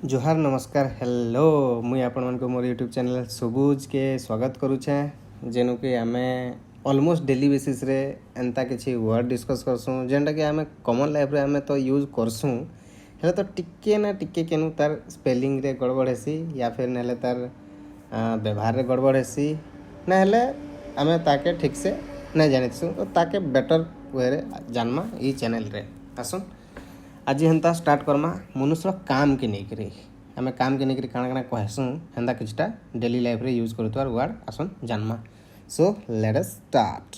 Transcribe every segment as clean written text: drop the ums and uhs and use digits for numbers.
जोहार नमस्कार हेलो मुई आपण मन को मोर यूट्यूब चैनल सबुज के स्वागत करुछे जेनु कि आमे ऑलमोस्ट डेली बेसिस रे एंता किछि वर्ड डिस्कस करसु जेंटा कि आमे कॉमन लाइफ रे आमे तो यूज करसु हेले तो टिके ना टिके केनु तार स्पेलिंग रे गड़बड़ हेसी या फिर नेले तार व्यवहार रे गड़बड़ हेसी ना हेले आमे ताके ठीक से नहीं जानिसु तो ताके बेटर वे रे जानमा ई चैनल रे आसुन आज हेन्ता स्टार्ट करमा मनुष्य काम के नहीं करी आमे काम के नहीं करी काना काना कहसु हेन्ता किछटा डेली लाइफ रे यूज करतुआर वर्ड आसन जानमा सो लेट अस स्टार्ट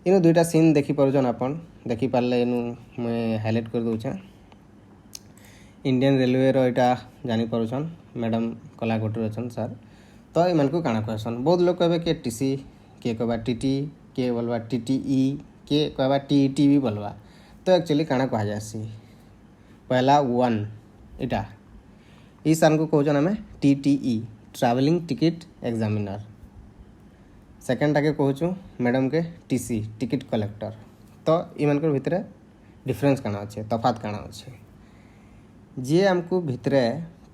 इनो दुईटा सीन देखि परजन आपण देखि पारले इनु मैं हाइलाइट कर दोछे इंडियन रेलवे रो एटा जानि परछन मैडम कलाकोट रछन सर तो इमान को काना कहसन बहुत लोग कहबे के टीसी के कहबा टीटी के बोलबा टीटीई के कहबा टीटी भी बोलबा तो एक्चुअली काना कहा जासी पहला वन इटा ई सान को कहजन हमें TTE travelling ticket examiner second के कहूँ मैडम के टीसी टिकट कलेक्टर तो इन भितर डिफरेंस काना अच्छे तफात काना अच्छे जी आमको भितर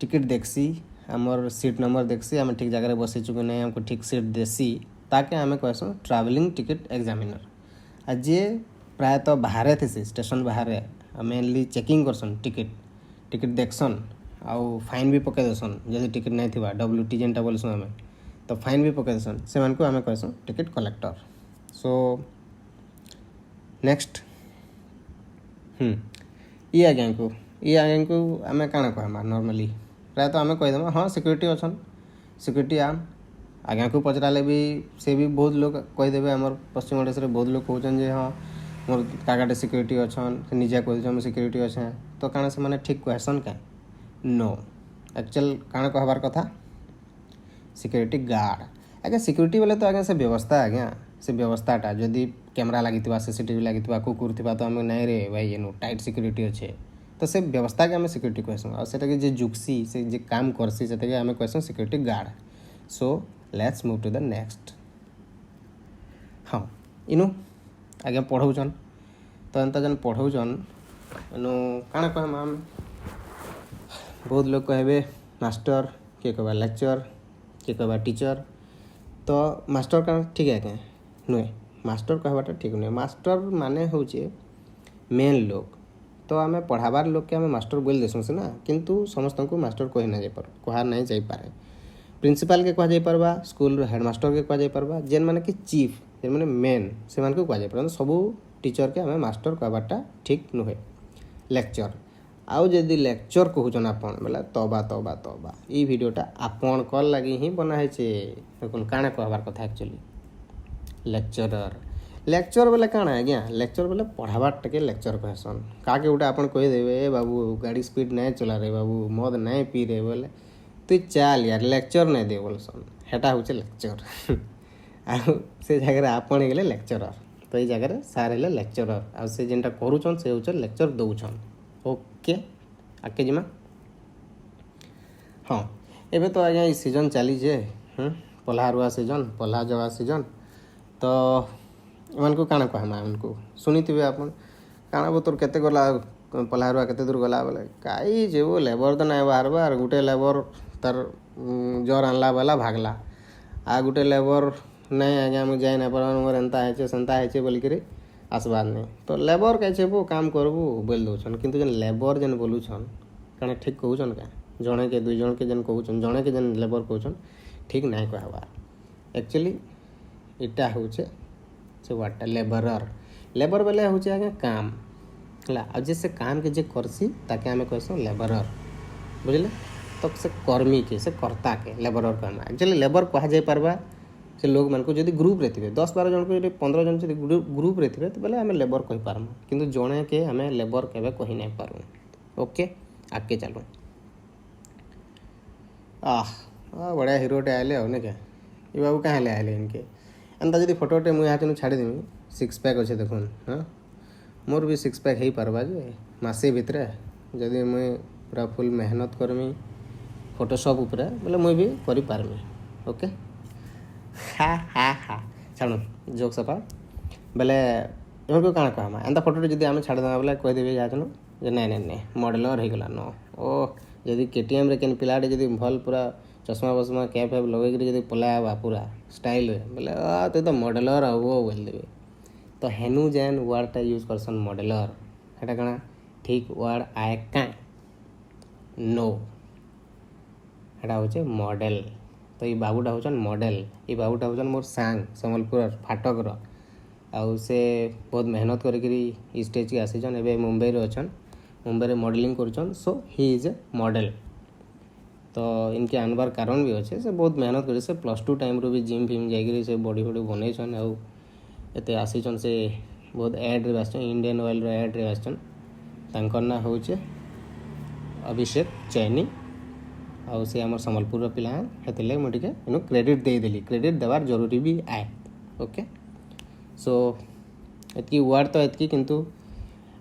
टिकट देखसी आमर सीट नंबर देखसी आम ठीक जगह बसी चुके नहीं हमको ठीक सीट देसी ताके आम कहसु ट्रैवलिंग टिकट एग्जामिनर आ जे प्रायतः बाहर थे स्टेशन बाहर मेनली चेकिंग करसन टिकट देखसन आउ फाइन भी पके देसन जदि टिकट नहीं थिबा WT जेनटा बोलसु आमे तो फाइन भी पके देसन से मान को आमे कहसु टिकट कलेक्टर सो नेक्स्ट ई आज्ञा को आमे काना कहमा नॉर्मली प्रायतः आमे कह देमा हां सिक्योरिटी अछन सिक्योरिटी आज्ञा को पचराले भी से भी बहुत लोग कह देबे हमर पश्चिम ओडिशा रे बहुत लोग कहउछन जे हां मोर काकाटे सिक्योरिटी अच्छन से निजे कह सिक्योरिटी अच्छे तो काना से माने ठीक कहसन क्या नो एक्चुअल काना कहबार कथा सिक्योरिटी गार्ड आगे सिक्योरिटी बोले तो आगे से व्यवस्था आज्ञा से व्यवस्थाटा जदि कैमरा लगी CCTV लगी कुकुर थी तो आम नहीं रे भाई ये टाइट सिक्योरिटी अच्छे तो से व्यवस्था के आम सिक्योरिटी कहसुँ और से जे जुगसी से जे काम करसी से आम कहसुँ security guard so let's move to the next हाँ इनु आगे पढ़ौन तो एंता जन पढ़ौन इनु काना कहमा हम बहुत लोग कहबे मास्टर के कहबा लेक्चर के कहबा टीचर तो मास्टर का ठीक है क्या नुहे मास्टर कहबाटा ठीक नुहे मास्टर माने होचे मेन लोग तो आम पढ़ाबार लोग के आम मास्टर बोल देसुँ सीना किंतु समस्त को मास्टर कही ना जापर कहा नहीं जापे प्रिंसिपाल के कह जापरबा स्कूल हेडमास्टर के कह जापरबा जेन माने कि चीफ जेन माने मेन से मान को कह जापर सबू टीचर के आम मास्टर कहबाटा ठीक नुहे लेक्चर आउ जदि लेक्चर कहून आपन बोले तबा तबा तबा ई वीडियोटा आपन कल लगी ही बना है देखुन काना कहबार कथा एक्चुअली लेक्चर बोले काना आज्ञा लेक्चर बोले पढ़ाबार के लेक्चर कहसन काके उठा आपन कह देबे बाबू गाड़ी स्पीड नहीं चला रे बाबू मद नहीं पी रे बोले तु चल यार लेक्चर नहीं दे बोलसन हेटा होचे लेक्चर आ से जगह आपन गले लेक्चरर तो ये जगह सार हेले लेक्चरर आ से जेनटा करूछन से होचे लेक्चर दउछन ओके आके जिमा हाँ एबे तो आज्ञा ई सीजन चली जे पल्हारुआ सीजन पल्हा जवा सीजन तो इन को काना कहमा उनको सुनीथिबे आपन काना बोतोर केते गला पल्हारुआ केते दूर गला बोले काई जेबो लेबर तो नहीं बाहर बार गुटे लेबर तार जर आनला बेला भागला आ गुटे लेबर नहीं आज्ञा मुझे जाए ना पर मोर एंता है सेंता है बोलिक आसबार नहीं तो लेबर कैसे वो काम करबू बोल दौन किंतु जन लेबर जन बोलूछन कण ठीक कहून क्या जड़े के दुई जन के जन कहून जड़े के जन लेबर कहून ठीक नहीं कहबार एक्चुअली इटा हूँ से वाटा लेबर बेले हूँ आगे काम है जे से काम के जे करसी ताके आम कहसुँ लेबरर बुझले तो से कर्मी के से कर्ता के लेबरर कहना एक्चुअली लेबर कह जाए पारबा से लोग मान को जदि ग्रुप रे थे 10-12 जन को 15 जन से ग्रुप रे थे तो बोले आम लेबर कही पारमु किंतु जड़े के आम लेबर केबे कही नहीं पारू ओके आगे चलो बढ़िया हीरोटे आए हो क्या ये बाबू कहाँ ले आए इनके एंता जब फोटोटे मुझे यहाँ छाड़देमी 6 पैक अच्छे देखुन हाँ मोर भी 6 पैक हो पारबा जे मसे भितर जदि मुई पूरा फुल मेहनत करमी फोटोशॉप उपरे बोले मुई भी करि पारमी ओके हा छाड़ जोक सपा बोले इनको काना कहमा एंता फोटोटे जदि आम छाड़देमा बोले कहीदेवे जाचन ଯେ ନାଇଁ ନାଇଁ ନାଇଁ ମଡ଼େଲର ହେଇଗଲା ନ ଓ ଯଦି କେଟିଏମ୍ରେ କେନ୍ ପିଲାଟେ ଯଦି ଭଲ୍ ପୁରା ଚଷମା ବସମା କ୍ୟାପ୍ ଫ୍ୟାପ୍ ଲଗେଇକିରି ଯଦି ପଲାଇବା ପୁରା ଷ୍ଟାଇଲ୍ରେ ବୋଲେ ତୁ ତ ମଡ଼େଲର ହବ ବୋଲିଦେବେ। ତ ହେନୁ ଯେନ୍ ୱାର୍ଡ଼ଟା ୟୁଜ୍ କରସନ୍ ମଡ଼େଲର ହେଟା କାଣା ଠିକ୍ ୱାର୍ଡ଼ ଆଏ କାଁ नो ହେଟା ହଉଛେ ମଡ଼େଲ। ତ ଏଇ ବାବୁଟା ହଉଛନ୍ ମଡ଼େଲ। ଏଇ ବାବୁଟା ହଉଛନ୍ ମୋର୍ ସାଙ୍ଗ ସମ୍ବଲପୁରର ଫାଟକର ଆଉ ସେ ବହୁତ ମେହନତ କରିକିରି ଇ ଷ୍ଟେଜ୍କେ ଆସିଛନ୍। ଏବେ ମୁମ୍ବାଇରେ ଅଛନ୍, ମୁମ୍ବାଇରେ ମଡ଼େଲିଂ କରୁଛନ୍। So he is a model. ତ ଇନକେ ଆନବାର୍ କାରଣ ବି ଅଛେ ସେ ବହୁତ ମେହନତ କରି ସେ +2 ଟାଇମ୍ରୁ ବି ଜିମ୍ ଫିମ୍ ଯାଇକିରି ସେ ବଡ଼ି ଫଡ଼ି ବନେଇଛନ୍ ଆଉ ଏତେ ଆସିଛନ୍। ସେ ବହୁତ ଆଡ଼୍ରେ ବି ଆସିଛନ୍, ଇଣ୍ଡିଆନ୍ ଅଏଲ୍ର ଆଡ଼୍ରେ ଆସିଛନ୍। ତାଙ୍କର ନାଁ ହଉଛେ ଅଭିଷେକ ଚୈନି ଆଉ ସେ ଆମର ସମ୍ବଲପୁରର ପିଲା ହେଥିର୍ଲାଗି ମୁଁ ଟିକେ ଇନୁ କ୍ରେଡ଼ିଟ୍ ଦେଇଦେଲି। କ୍ରେଡ଼ିଟ୍ ଦେବାର୍ ଜରୁରୀ ବି ଆଏ। ଓକେ ସୋ ଏତ୍କି ୱାର୍ଡ଼ ତ ଏତ୍କି, କିନ୍ତୁ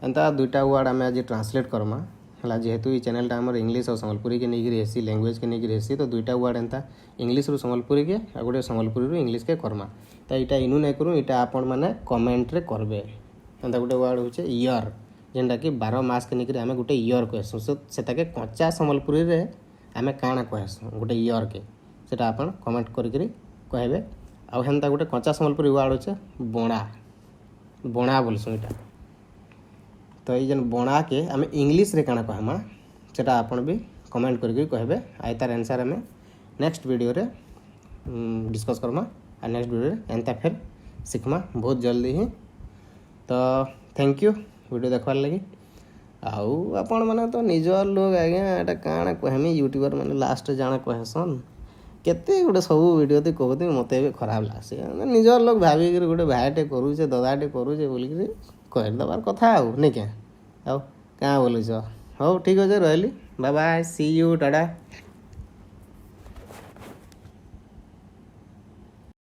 ଏନ୍ତା 2ଟା ୱାର୍ଡ଼ ଆମେ ଆଜି ଟ୍ରାନ୍ସଲେଟ୍ କର୍ମା ହେଲା। ଯେହେତୁ ଇ ଚ୍ୟାନେଲ୍ଟା ଆମର ଇଂଲିଶ ଆଉ ସମ୍ବଲପୁରୀକେ ନେଇକିରି ହେସି, ଲାଙ୍ଗୁଏଜ୍କେ ନେଇକିରି ହେସି, ତ 2ଟା ୱାର୍ଡ଼ ଏନ୍ତା ଇଂଲିଶରୁ ସମ୍ବଲପୁରୀକେ ଆଉ ଗୋଟେ ସମ୍ବଲପୁରୀରୁ ଇଂଲିଶକେ କର୍ମା। ତ ଇଟା ଇନୁ ନାଇଁ କରୁ, ଇଟା ଆପଣମାନେ କମେଣ୍ଟରେ କରବେ। ଏନ୍ତା ଗୋଟେ ୱାର୍ଡ଼ ହଉଛେ ଇୟର୍, ଯେନ୍ଟାକି 12 ମାସକେ ନେଇକିରି ଆମେ ଗୋଟେ ଇୟର୍ କହେସୁଁ। ସୋ ସେଟାକେ କଞ୍ଚା ସମ୍ବଲପୁରୀରେ ଆମେ କାଣା କହେସୁଁ ଗୋଟେ ଇୟର୍କେ, ସେଟା ଆପଣ କମେଣ୍ଟ କରିକିରି କହିବେ। ଆଉ ହେନ୍ତା ଗୋଟେ କଞ୍ଚା ସମ୍ବଲପୁରୀ ୱାର୍ଡ଼ ହଉଛେ ବଣା, ବଣା ବୋଲସୁଁ ଇଟା। ତ ଏଇ ଯେନ୍ ବଣାକେ ଆମେ ଇଂଲିଶରେ କାଣା କହେମା ସେଟା ଆପଣ ବି କମେଣ୍ଟ କରିକିରି କହିବେ। ଆଉ ତାର ଆନ୍ସର୍ ଆମେ ନେକ୍ସଟ ଭିଡ଼ିଓରେ डिस्कस करमा और नेक्स्ट वीडियो एंता फिर शिखमा बहुत जल्दी ही। तो थैंक यू वीडियो देखवार लगी। आउ आपण मैंने तो निजर लोग आज्ञा एटा काଣା कहमी यूट्यूबर मैंने लास्ट जाना कहसन केते गोटे सब वीडियो तो कहते मत भी खराब लगसी। निजर लोग भाविक गोटे भाईटे करूचे ददाटे करूचे बोलिक कहदेवार कथा आउ नहीं क्या आउ क्या बोलुच। हो ठीक अच्छे रही bye bye see you Tata.